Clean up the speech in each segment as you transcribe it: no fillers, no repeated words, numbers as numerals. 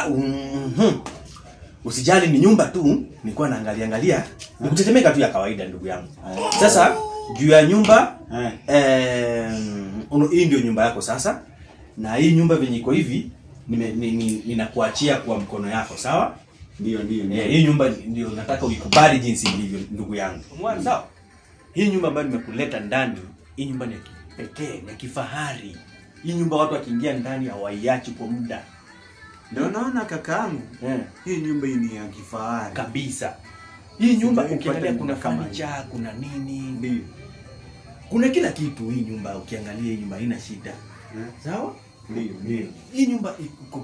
nyumba. Usijali ni nyumba tu, nilikuwa naangalia. Ni kutetemeka tu ya kawaida ndugu yangu. Sasa juu ya nyumba hii ndio nyumba yako sasa. Na hii nyumba venye iko hivi ninakuachia kwa mkono yako, sawa? Ndio. Hii nyumba ndio nataka uikubali jinsi ilivyo ndugu yangu. Mwana sawa? Hii nyumba ambayo nimekuleta ndani, hii nyumba ni pekee, ni kifahari. Hii nyumba watu wakiingia ndani hawaiachi kwa muda. Ndio naona kakaangu. Hii nyumba ni ya kifahari kabisa. Hii nyumba ukiangalia kuna furniture, kuna nini? Ndio. Kuna kila kitu hii nyumba ukiangalia hii nyumba haina shida. Sawa? Ndio. Hii nyumba iko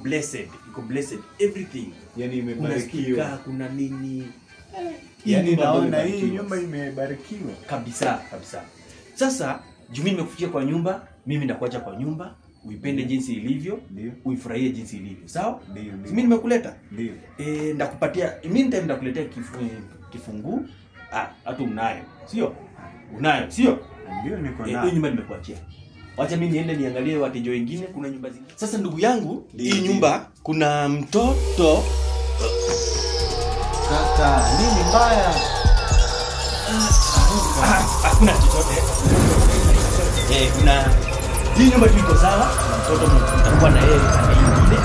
blessed everything. Yani imebarikiwa. Kuna nini? Yani naona hii nyumba imebarikiwa kabisa. Sasa juu mimi nimekufikia kwa nyumba, mimi nakuacha kwa nyumba, uipende jinsi ilivyo, uifurahie jinsi ilivyo. Sawa? Ndio. Mimi nimekuleta. Ndio. Ndakupatia mimi nitakuletea kifunguu. Hata unayo. Sio? Unayo, sio? Ndio niko nayo. Hii nyumba nimekuachia. Wacha mimi niende niangalie wateja wengine, kuna nyumba zingine. Sasa ndugu yangu, hii nyumba kuna mtoto. Kaka, nini mbaya? Hakuna chochote. Kuna hii nyumba tu iko sawa. Mtoto mtakuwa na yeye pande nyingine.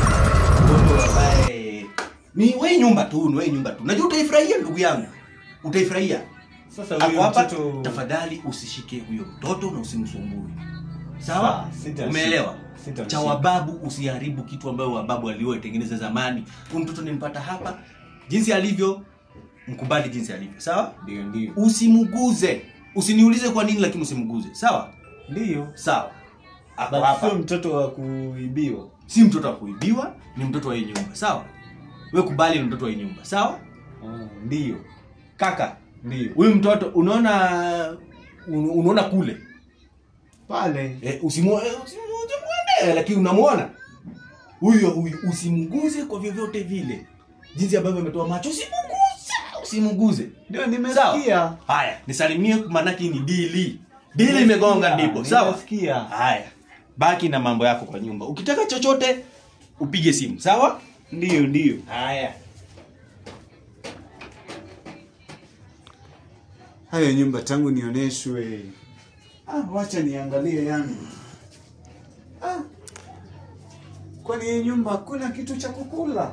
Mtoto ambaye ni wewe nyumba tu. Najua utaifurahia ndugu yangu. Utaifurahia. Sasa huyo mtoto, tafadhali usishike huyo mtoto na usimsumbue. Sawa? Umeelewa? Cha wababu usiharibu kitu ambayo wababu waliotengeneza zamani. Huyu mtoto nimpata hapa jinsi alivyo, mkubali jinsi alivyo. Sawa? Ndio. Usimuguze. Usiniulize kwa nini lakini usimuguze. Sawa? Ndio. Sawa. Hapa sio mtoto wa kuibiwa. Si mtoto wa kuibiwa, ni mtoto wa hii nyumba. Sawa? Wewe kubali ni mtoto wa hii nyumba. Sawa? Ndio. Kaka, ndio. Huyu mtoto unaona kule pale. Usimuone lakini unamuona. Huyu usimguze kwa vyovyote vile. Jinsi ambavyo ametoa macho usimuguze. Ndio nimesikia. Haya, nisalimie manaki ni dili. Dili imegonga ndipo. Sawa? Nimesikia. Haya. Baki na mambo yako kwa nyumba. Ukitaka chochote upige simu. Sawa? Ndio. Haya. Hayo nyumba tangu nioneshwe. Wacha niangalie yangu. Kwani hii nyumba kuna kitu cha kukula?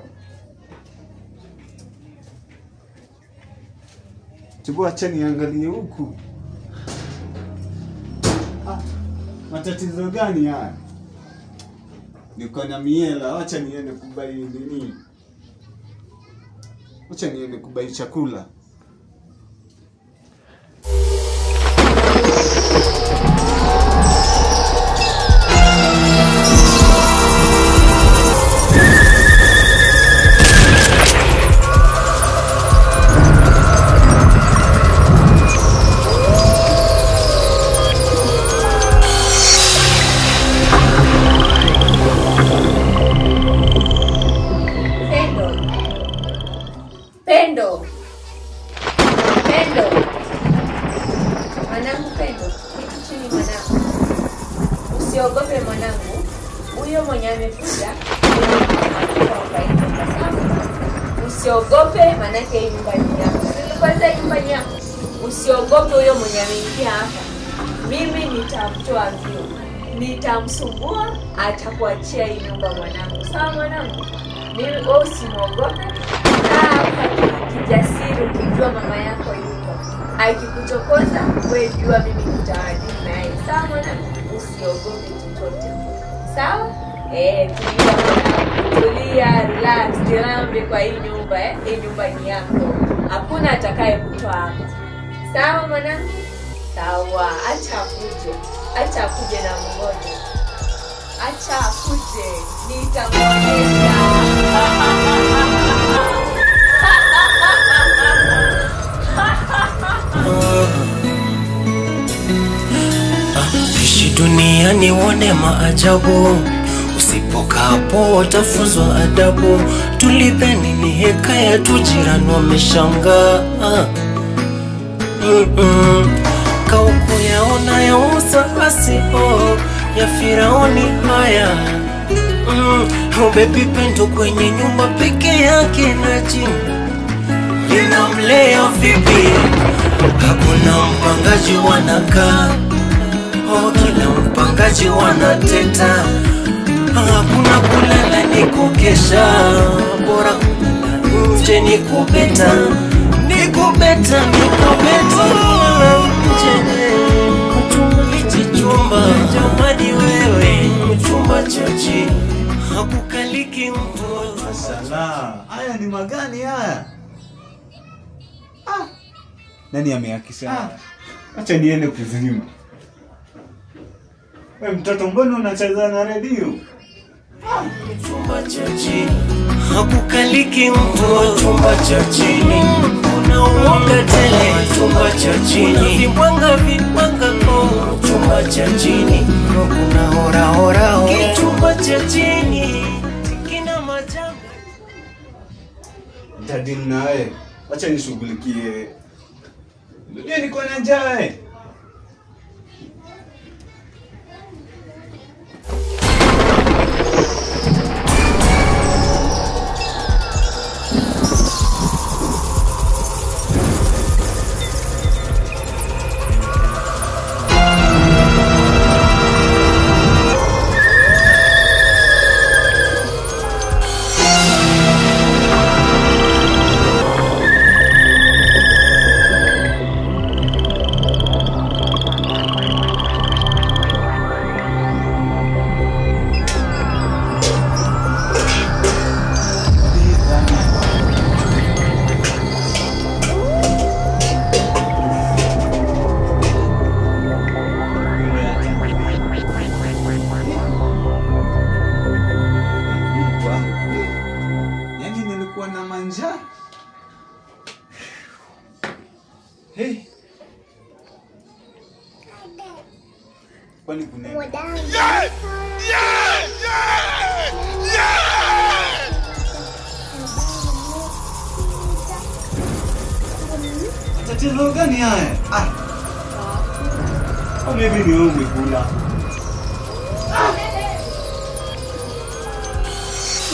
Acha niangalie huku. Matatizo gani haya? Niko na miela, acha niende kubai nini? Acha niende kubai chakula. Usiogope mwanangu. Huyo mwenye amekuja usiogope, manake hii nyumba ni yako. Kwanza nyumba ni yako. Usiogope huyo mwenye ameingia hapa. Mimi nitamtoa mbio. Nitamsumbua, atakuachia hii nyumba mwanangu. Sawa mwanangu? Mimi wewe usimwogope. Kijasiri ukijua mama yako yuko. Akikuchokoza wewe jua mimi nitaadili naye. Sawa mwanangu? Usiogope chochote. Sawa? Tulia, relax, jirambe kwa hii nyumba hii nyumba ni yako. Hakuna atakaye kutoa hapa. Sawa mwanangu? Sawa, acha kuje na mmoja. Acha kuje, nitamuonyesha. Ishi duniani uone maajabu, usipokapo utafunzwa adabu. Tulidhani ni hekaya tu, jirani wameshangaa. Kauku yaona ya Musa basi ya Firauni haya. Oh baby Pendo kwenye nyumba peke yake na chini ninamlea vipi? Hakuna mpangaji wanakaa, oh kila mpangaji wanateta. Hakuna kulala ni kukesha, bora nje ni kubeta, ni kubeta, ni kubeta nje. Chumba jamani wewe, chumba chachi hakukaliki mtu. Mashallah. Haya ni magani haya? Nani amehakisha? Acha niende kuzima. Wewe mtoto mbona unacheza na redio? Chumba chachi hakukaliki mtu. Chumba cha chini unaoga tele. Chumba cha chini vibwanga kwa chumba cha chini kuna hora chumba cha chini kina majanga. Dadini nawe. Acha nishughulikie. Ndio niko na njaa. Hey. Kwani kuna? Tatizo gani haya? Maybe ni wewe umekula.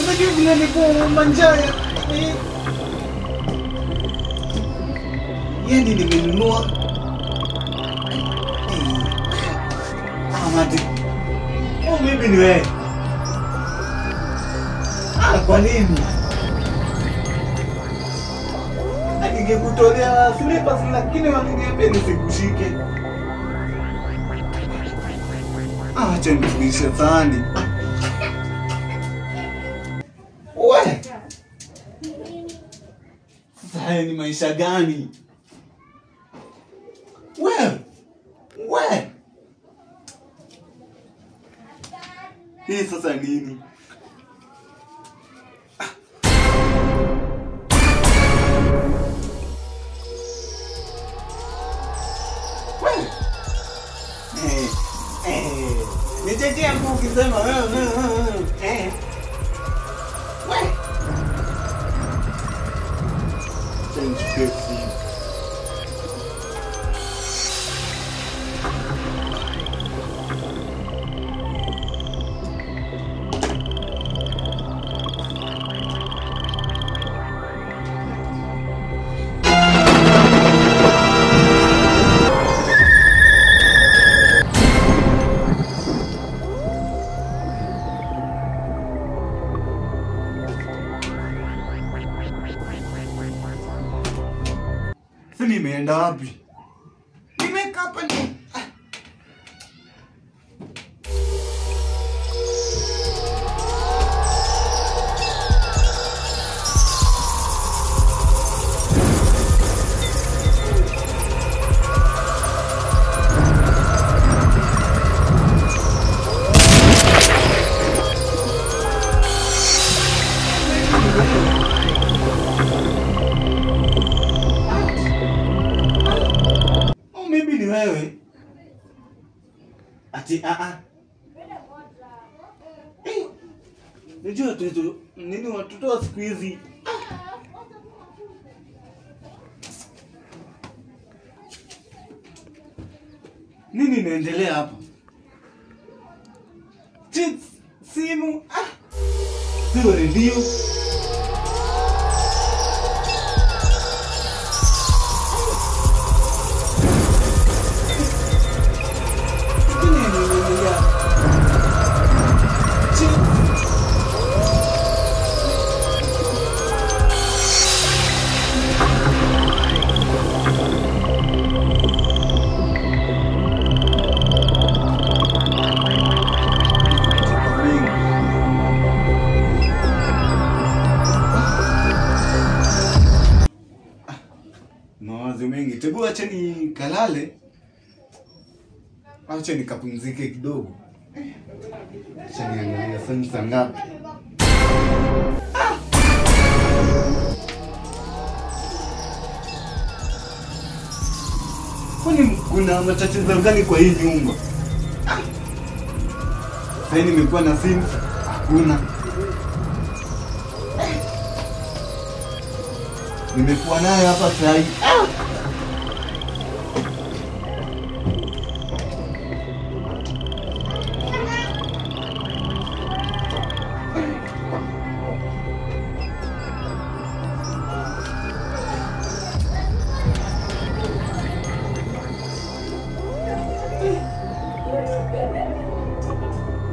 Unajua vile niko manjaya. Yendi nimenunua. Mati. Maybe ni wewe. Kwa nini? Ningekutolea slippers lakini wangeniambia nisikushike. Acha nikulishe thani. Wewe. Sasa ni maisha gani? Wewe. Hii sasa nini? Nichekea hapo ukisema wewe. Change Pepsi. Nimeenda wapi? Nimekaa hapa ni. Wewe ati Nijua tu nini watoto wa siku hizi. Nini inaendelea hapa? Simu sio redio. Mawazo mengi. Tebu acha ni kalale. Acha nikapumzike kidogo. Acha niangalie saa ngapi. Kwani kuna matatizo gani kwa hii nyumba? Sasa nimekuwa na simu, hakuna. Nimekuwa naye hapa sasa hivi.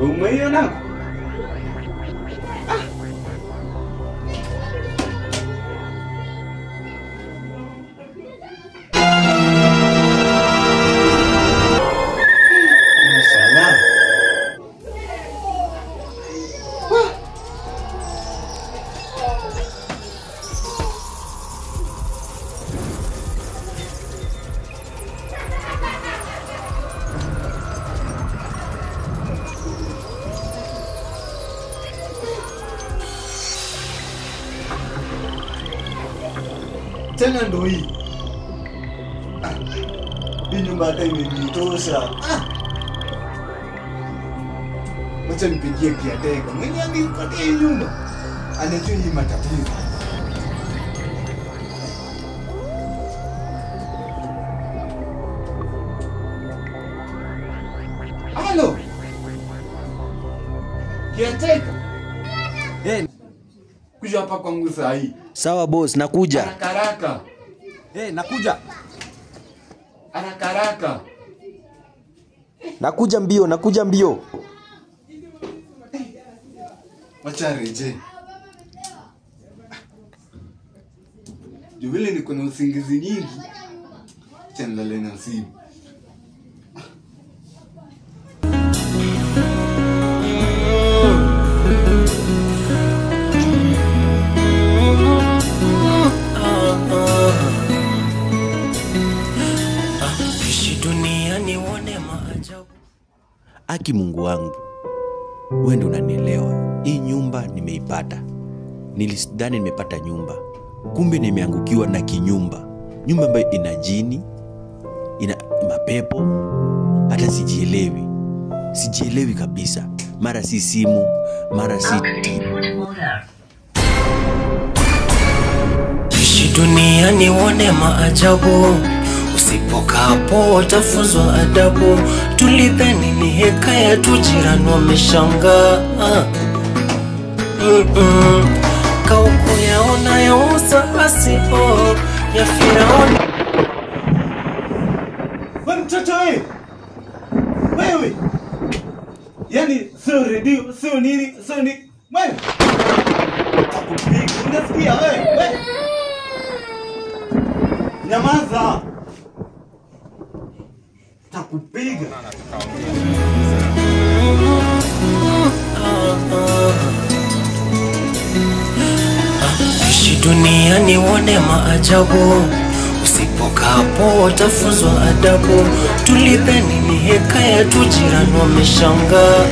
Umeiona? Tena ndo hii. Hii nyumba hata imenitosha. Wacha nipigie kiateka. Mwenye anipatie hii nyumba. Anajua hii matatizo. Halo. Kiateka. Kuja hapa kwangu saa hii. Sawa boss, nakuja. Haraka. Nakuja. Haraka. Nakuja mbio. Wacha reje. Juvile niko na usingizi nyingi. Acha nilale na simu. Aki Mungu wangu, wewe ndio unanielewa. Hii nyumba nimeipata. Nilisidhani nimepata nyumba, kumbe nimeangukiwa na kinyumba. Nyumba ambayo ina jini, ina mapepo, hata sijielewi kabisa. Mara si simu, mara si Ishi duniani uone maajabu, usipokapo utafuzwa adabu. Tulidhani ni hekaya tu, jirani wameshangaa. Kauko yaona ya Musa basi ya Firauni. Wewe mtoto wewe. Yaani sio redio, sio nini, sio ni wewe. Takupiga, unasikia wewe? Nyamaza. Takupiga. Ishi duniani uone maajabu, usipokapo utafuzwa adabu. Tulidhani ni hekaya tu, jirani wameshangaa.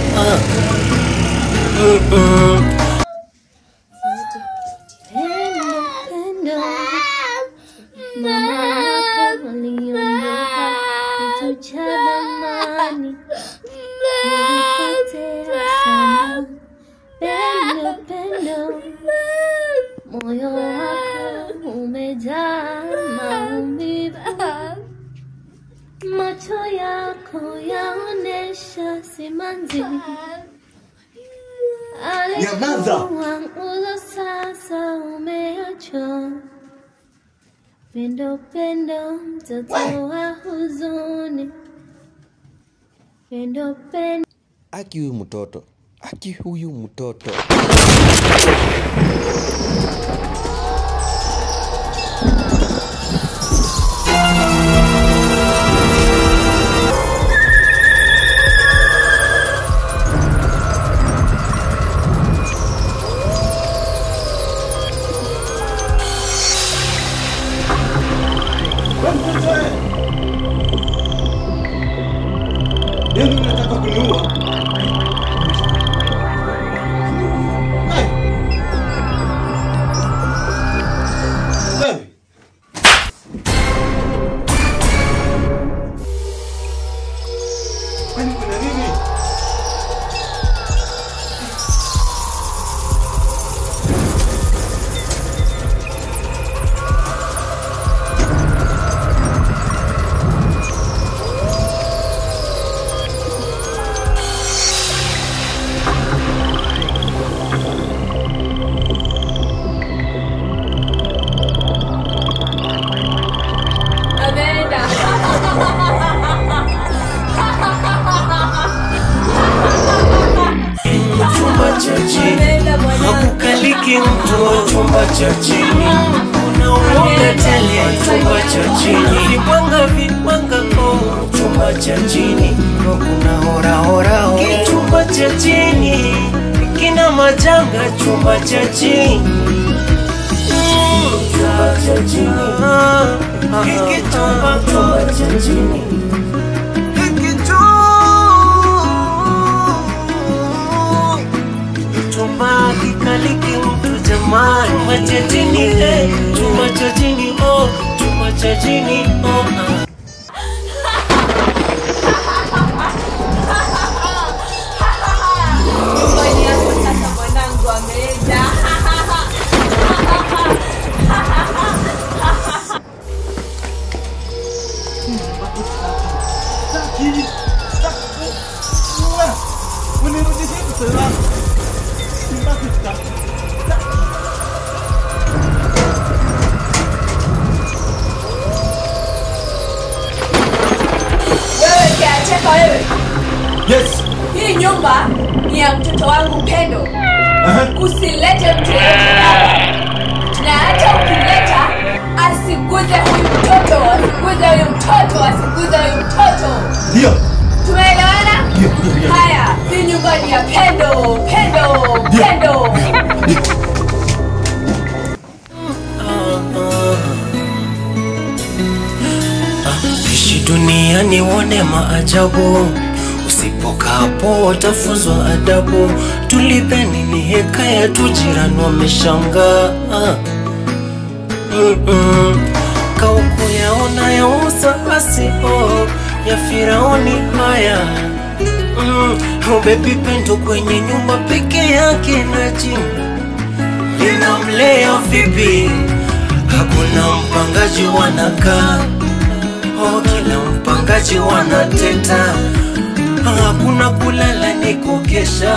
Moyo wako umejaa maumivu, macho yako yaonesha simanzi. Nyamaza. Ulo sasa umeacha. Pendo pendo mtoto wa huzuni. Pendo pendo. Aki huyu mtoto. Aki huyu mtoto. Nini unataka kuniua? Kwani kuna nini? Hakukaliki mtu wa chumba cha chini. Unaona tele chumba cha chini. Vipanga chumba cha chini. Kuna hora chumba cha chini. Kina majanga chumba cha chini. Chumba cha chini. Hiki chumba cha chini. Chumba kikaliki mtu jamani. Chumba cha chini, chumba cha chini, chumba cha chini, Nyumbani yako sasa mwanangu ameenda. Unirudishe kusema. Wewe kiacheka wewe. Yes. Hii nyumba ni ya mtoto wangu Pendo. Usilete mtu yeyote hapa. Na hata ukileta asiguze huyu mtoto, asiguze huyu mtoto. Ndio. Tumeelewana? Ndio. Haya, hii nyumba ni ya Pendo. Ishi duniani uone maajabu. Usipokapo utafunzwa adabu. Tulipeni ni hekaya tu, jirani wameshangaa. Kauku yaona ya Musa basi ya Firauni haya. Baby Pendo kwenye nyumba peke yake na jini. Ninamlea vipi? Hakuna mpangaji wanakaa. Kila mpangaji wanateta. Hakuna kulala ni kukesha.